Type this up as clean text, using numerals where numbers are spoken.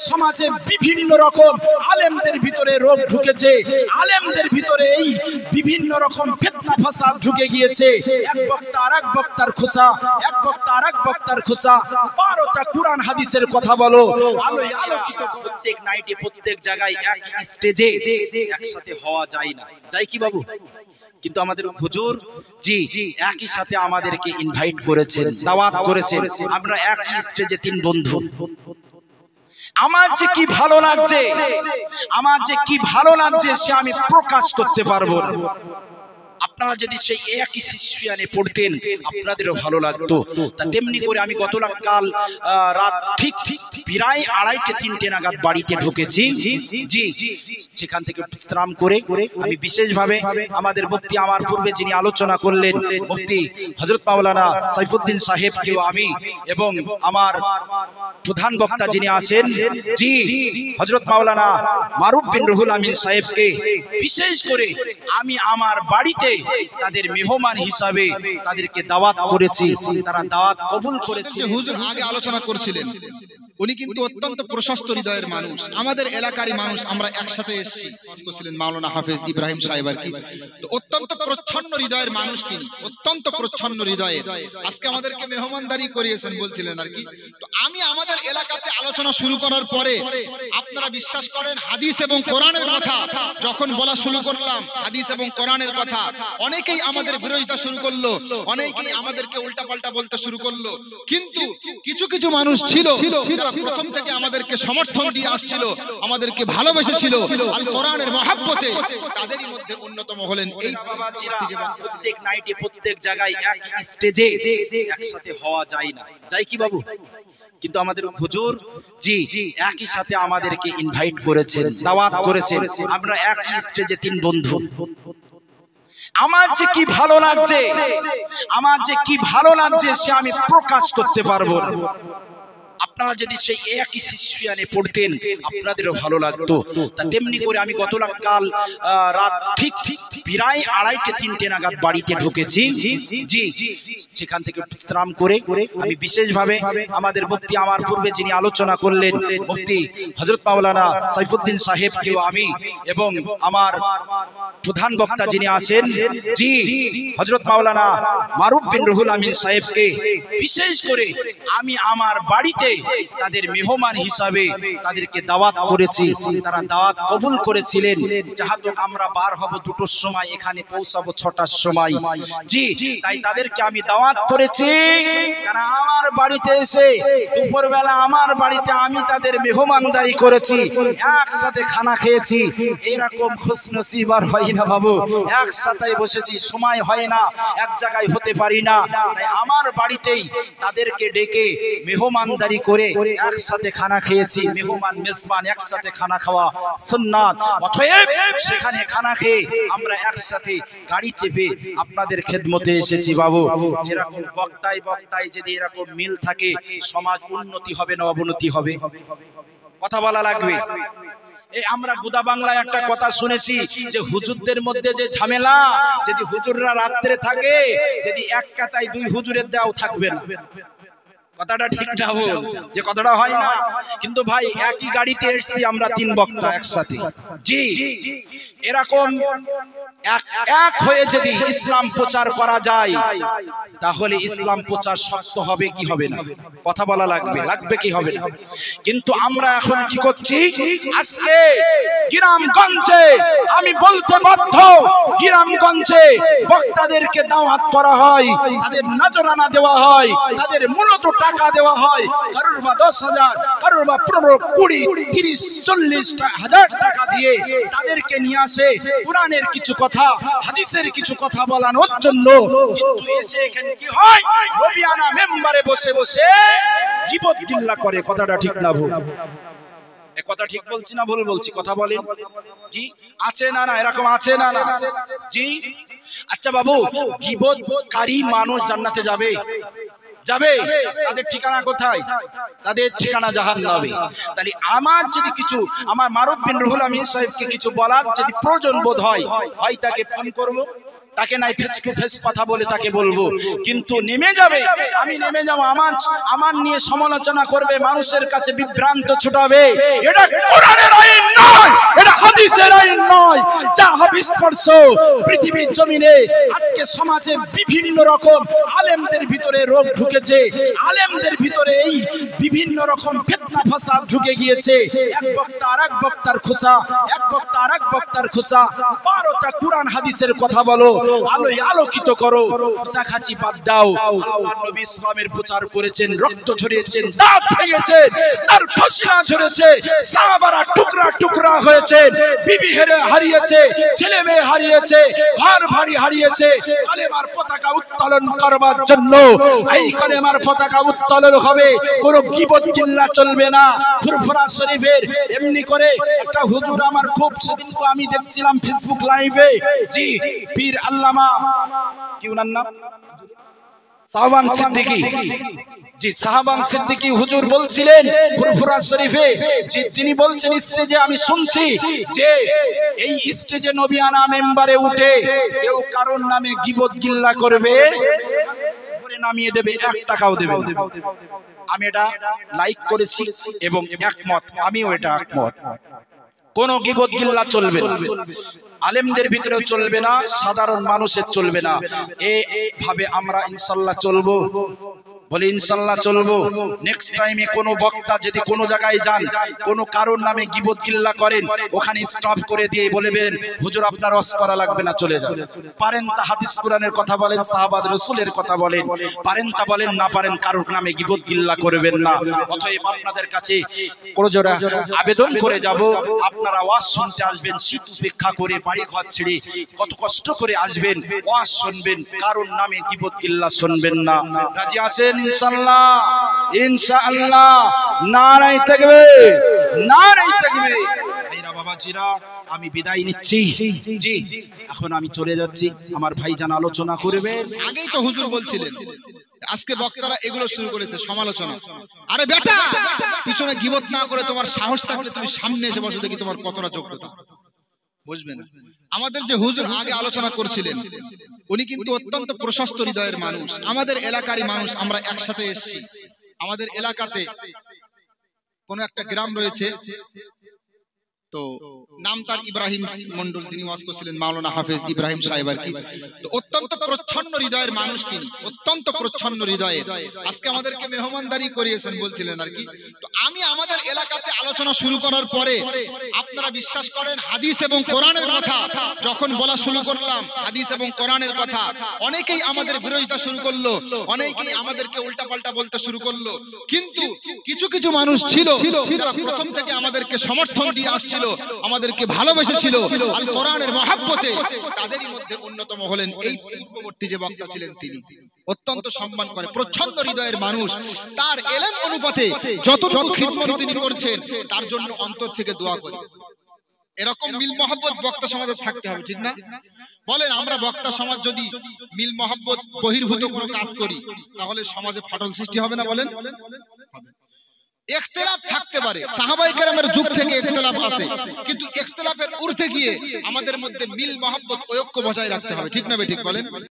সমাজে বিভিন্ন রকম আলেমদের ভিতরে রোগ ঢুকেছে, আলেমদের ভিতরে এই বিভিন্ন রকম ফিতনা ফাসাদ ঢুকে গিয়েছে। এক বক্তা আরেক বক্তার খোঁচা, এক বক্তা আরেক বক্তার খোঁচা, 12টা কুরআন হাদিসের কথা বলো, আলোয় আলোকিত। প্রত্যেক নাইটে প্রত্যেক জায়গায় এক স্টেজে একসাথে হওয়া যায় না, যাই কি বাবু? কিন্তু আমাদের হুজুর জি একই সাথে আমাদেরকে ইনভাইট করেছেন, দাওয়াত করেছেন। আমরা একই স্টেজে 3 বন্ধু। আমার যে কি ভালো লাগছে, আমার যে কি ভালো লাগছে সে আমি প্রকাশ করতে পারবো না। আপনারা যদি সেই একই সিচুয়েশনে পড়তেন আপনাদেরও ভালো লাগতো। তা তেমনি করে আমি গত কাল রাত ঠিক প্রায় 2:30-3টে নাগাদ বাড়িতে ঢুকেছি। জি সেখান থেকে বিশ্রাম করে আমি বিশেষভাবে আমাদের মুফতি, আমার পূর্বে যিনি আলোচনা করলেন মুফতি হযরত মাওলানা সাইফুদ্দিন সাহেবকেও আমি, এবং আমার প্রধান বক্তা যিনি আছেন জি হযরত মাওলানা মারুফ বিন রুহুল আমিন সাহেবকে বিশেষ করে আমি আমার বাড়িতে তাদের মেহমান হিসাবে তাদেরকে দাওয়াত করেছি। তারা দাওয়াত কবুল করেছে। হুজুর আগে আলোচনা করছিলেন, উনি কিন্তু অত্যন্ত প্রশস্ত হৃদয়ের মানুষ, আমাদের এলাকারই মানুষ। আমরা একসাথে এসেছি, ছিলেন মাওলানা হাফেজ ইব্রাহিম সাহেব আর কি। তো অত্যন্ত প্রচ্ছন্ন হৃদয়ের মানুষ তিনি, অত্যন্ত প্রচ্ছন্ন হৃদয়ের। আজকে আমাদেরকে মেহমানদারি করিয়েছেন বলছিলেন আর কি। তো আমি আমাদের এলাকাতে আলোচনা শুরু করার পরে আপনারা বিশ্বাস করেন হাদিস এবং কোরআনের কথা যখন বলা শুরু করলাম, হাদিস এবং কোরআনের কথা, অনেকেই আমাদের বিরোধিতা শুরু করলো, অনেকেই আমাদেরকে উল্টাপাল্টা বলতে শুরু করলো। কিন্তু কিছু কিছু মানুষ ছিল যারা প্রথম থেকে আমাদেরকে সমর্থন দিয়ে আসছিল, আমাদেরকে ভালোবেসেছিল আল কোরআনের মহব্বতে। তাদেরই মধ্যে অন্যতম হলেন এই বাবাজিরা। প্রত্যেক নাইটে প্রত্যেক জায়গায় এক স্টেজে একসাথে হওয়া যায় না, যাই কি বাবু? কিন্তু আমাদের হুজুর জি একই সাথে আমাদেরকে ইনভাইট করেছেন, দাওয়াত করেছেন। আমরা একই স্টেজে 3 বন্ধু। আমার যে কি ভালো লাগছে, আমার যে কি ভালো লাগছে সে আমি প্রকাশ করতে পারবো না। আপনারা যদি সেই একই সিচুয়েশনে পড়তেন আপনাদেরও ভালো লাগতো। তা তেমনি করে আমি গত কাল রাত ঠিক প্রায় 2:30-3টে নাগাদ বাড়িতে ঢুকেছি। জি সেখান থেকে বিশ্রাম করে আমি বিশেষভাবে আমাদের মুফতি, আমার পূর্বে যিনি আলোচনা করলেন মুফতি হযরত মাওলানা সাইফুদ্দিন সাহেবকেও আমি, এবং আমার প্রধান বক্তা যিনি আছেন জি হযরত মাওলানা মারুফ বিন রুহুল আমিন সাহেবকে বিশেষ করে আমি আমার বাড়িতে তাদের মেহমান হিসাবে তাদেরকে দাওয়াত করেছি। তারা দাওয়াত কবুল করেছিলেন। যাহাতে আমরা বার হব 2টোর সময়, এখানে পৌঁছাবো 6টার সময়। জি তাই তাদেরকে আমি দাওয়াত করেছি। তারা আমার বাড়িতে এসে দুপুরবেলা আমার বাড়িতে আমি তাদের মেহমানদারি করেছি, একসাথে খানা খেয়েছি। এরকম খুশনসিব আর হয় না বাবু, একসাথে বসেছি, সময় হয় না, এক জায়গায় হতে পারি না। তাই আমার বাড়িতেই তাদেরকে ডেকে মেহমানদারি করে একসাথে খানা খেয়েছি। মেহমান মেজবান একসাথে খানা খাওয়া সুন্নাত। অতএব সেখানে খানা খেয়ে আমরা একসাথে গাড়ি চেপে আপনাদের খেদমতে এসেছি বাবু। যেরকম বক্তায় বক্তায় যদি এরকম মিল থাকে সমাজ উন্নতি হবে না অবনতি হবে? কথা বলা লাগবে। এই আমরা গুদা বাংলায় একটা কথা শুনেছি যে হুজুরদের মধ্যে যে ঝামেলা, যদি হুজুররা রাত্রে থাকে, যদি এক কাতায় 2 হুজুরের দেওয়াও থাকবে না। কথাটা ঠিক না বল, যে কথাটা হয় না? কিন্তু ভাই একই গাড়িতে এসেছি আমরা 3 বক্তা একসাথে। জি এরকম এক হয়ে যদি ইসলাম প্রচার করা যায় তাহলে ইসলাম প্রচার শক্ত হবে কি হবে না? কথা বলা লাগবে, লাগবে কি হবে না? কিন্তু আমরা এখন কি করছি? আজকে গ্রামগঞ্জে আমি বলতে বাধ্য, গ্রামগঞ্জে বক্তাদেরকে দাওয়াত করা হয়, তাদের নজরানা দেওয়া হয়, তাদের মূলত টাকা দেওয়া হয়, কারোর বা 10,000, কারোর বা 15, 20, 30, 40 হাজার টাকা দিয়ে তাদেরকে নিয়ে আসে কোরআনের কিছু কথা, হাদিসের কিছু কথা বলানোর জন্য। কিন্তু এসে এখানে কি হয়? রবিয়ানা মেম্বারে বসে বসে গীবত গিল্লা করে। কথাটা ঠিক না ভুল? এ কথা ঠিক বলছি না ভুল বলছি? কথা বলেন। জি আছে না না? এরকম আছে না না? জি আচ্ছা বাবু, গীবতকারী মানুষ জান্নাতে যাবে? যাবে। তাদের ঠিকানা কোথায়? তাদের ঠিকানা জাহান্নামে। তাহলে আমার যদি কিছু, আমার মারুফ বিন রুহুল আমিন সাহেবকে কিছু বলার যদি প্রয়োজন বোধ হয়, হয় তাকে ফোন করব, তাকে নাই ফেস টু ফেস কথা বলে তাকে বলবো, কিন্তু নেমে যাবে, আমি নেমে যাবো, আমার নিয়ে সমালোচনা করবে, মানুষের কাছে বিভ্রান্ত ছুটাবে, এটা কোরআনের আইন নয়, এটা হাদিসের আইন নয়। যা হাবিস্পর্শ পৃথিবীর জমিনে আজকে সমাজে বিভিন্ন রকম আলেমদের ভিতরে রোগ ঢুকেছে, আলেমদের ভিতরে এই বিভিন্ন রকম ফিতনা ফাসাদ ঢুকে গিয়েছে। এক বক্তা আরেক বক্তার খোঁচা, এক বক্তা আরেক বক্তার খোঁচা, 12টা কোরআন হাদিসের কথা বলো, আলোয় আলোকিত করো, খোঁচাখাচি বাদ দাও। আল্লাহর নবী ইসলামের প্রচার করেছেন, রক্ত ঝরিয়েছেন, দাঁত ভেঙেছেন, তার পশিনা ঝরেছে, সাহাবারা টুকরা টুকরা হয়েছে, বিবি হারিয়েছে, ছেলে মেয়ে হারিয়েছে, ঘর বাড়ি হারিয়েছে, কালেমার পতাকা উত্তোলন করবার জন্য। এই কালেমার পতাকা উত্তোলন হবে, কোন গীবত গিল্লা চলবে না। ফুরফুরা শরীফের এমনি করে একটা হুজুর আমার খুব, সেদিন তো আমি দেখছিলাম ফেসবুক লাইভে, জি পীর আল্লামা কি ওনার নাম, শাহবান সিদ্দিকী, জি শাহবান সিদ্দিকী হুজুর বলছিলেন ফুরফুরা শরীফে, যে তিনি বলছেন স্টেজে আমি শুনছি যে এই স্টেজে নবিয়ানা মেম্বারে উঠে কেউ কারোর নামে গীবত গিল্লা করবে, করে নামিয়ে দেবে, 1 টাকাও দেবে না। আমি এটা লাইক করেছি এবং একমত, আমিও এটা একমত। কোন গীবত গিল্লা চলবে না, আলেমদের ভিতরেও চলবে না, সাধারণ মানুষের চলবে না। এভাবে আমরা ইনশাআল্লাহ চলবো, বলে ইনশাআল্লাহ চলবো। নেক্সট টাইমে কোনো বক্তা যদি কোনো জায়গায় যান, কোনো কারোর নামে গীবত গিল্লা করেন, ওখানে স্টপ করে দিয়ে বলবেন হুজুর আপনার ওয়াজ করা লাগবে না, চলে যান। পারেন তা হাদিস কোরআনের কথা বলেন, সাহাবাদ রাসূলের কথা বলেন, পারেন তা বলেন, না পারেন কারোর নামে গীবত গিল্লা করবেন না। অতএব আপনাদের কাছে করজোড়া আবেদন করে যাব, আপনারা ওয়াজ শুনতে আসবেন, শীত উপেক্ষা করে বাড়ি ঘর ছেড়ে কত কষ্ট করে আসবেন, ওয়াজ শুনবেন, কারোর নামে গীবত গিল্লা শুনবেন না। রাজি আছেন ইনশাআল্লাহ? ইনশাআল্লাহ। নারায়ে তাকবীর, নারায়ে তাকবীর। ভাইরা বাবাজিরা, আমি বিদায় নিচ্ছি, জি এখন আমি চলে যাচ্ছি, আমার ভাইজান আলোচনা করবে। আগেই তো হুজুর বলছিলেন, আজকে বক্তারা এগুলো শুরু করেছে সমালোচনা। আরে বেটা, পিছনে গীবত না করে তোমার সাহস থাকলে তুমি সামনে এসে বসো, দেখি তোমার কতটা যোগ্যতা। বুঝবে না, আমাদের যে হুজুর আগে আলোচনা করছিলেন উনি কিন্তু অত্যন্ত প্রশস্ত হৃদয়ের মানুষ, আমাদের এলাকারই মানুষ, আমরা একসাথে এসেছি। আমাদের এলাকাতে কোন একটা গ্রাম রয়েছে, তো নাম তার ইব্রাহিম মন্ডল, তিনি ওয়াজ করছিলেন মাওলানা হাফেজ ইব্রাহিম সাহেব আর কি। তো অত্যন্ত প্রচ্ছন্ন হৃদয়ের মানুষ তিনি, অত্যন্ত প্রচ্ছন্ন হৃদয়ের। আজকে আমাদেরকে মেহমানদারি করিয়েছেন বলছিলেন আর কি। তো আমি আমাদের এলাকাতে আলোচনা শুরু করার পরে আপনারা বিশ্বাস করেন, হাদিস এবং কোরআনের কথা যখন বলা শুরু করলাম, হাদিস এবং কোরআনের কথা, অনেকেই আমাদের বিরোধিতা শুরু করলো, অনেকেই আমাদেরকে উল্টাপাল্টা বলতে শুরু করলো। কিন্তু কিছু কিছু মানুষ ছিল যারা প্রথম থেকে আমাদেরকে সমর্থন দিয়ে আসছিল, আমাদেরকে ভালোবেসেছিল আল কোরআনের মহব্বতে। তাদেরই মধ্যে অন্যতম হলেন এই পূর্ববর্তী যে বক্তা ছিলেন, তিনি অত্যন্ত সম্মান করে, প্রচ্ছন্ন হৃদয়ের মানুষ। তার ইলম অনুপাতে যতটুকু খিদমত তিনি করছেন, তার জন্য অন্তর থেকে দোয়া করি। এরকম মিল মহব্বত বক্তা সমাজে থাকতে হবে, ঠিক না? বলেন, আমরা বক্তা সমাজ যদি মিল মহব্বত বহির্ভূত কোনো কাজ করি, তাহলে সমাজে ফাটল সৃষ্টি হবে না? বলেন। ইখতিলাফ থাকতে পারে, সাহাবায়ে কেরামের যুগ থেকে ইখতিলাফ আছে, কিন্তু ইখতিলাফের ঊর্ধ্বে গিয়ে আমাদের মধ্যে মিল মহব্বত ঐক্য বজায় রাখতে হবে, ঠিক না? ঠিক বলেন।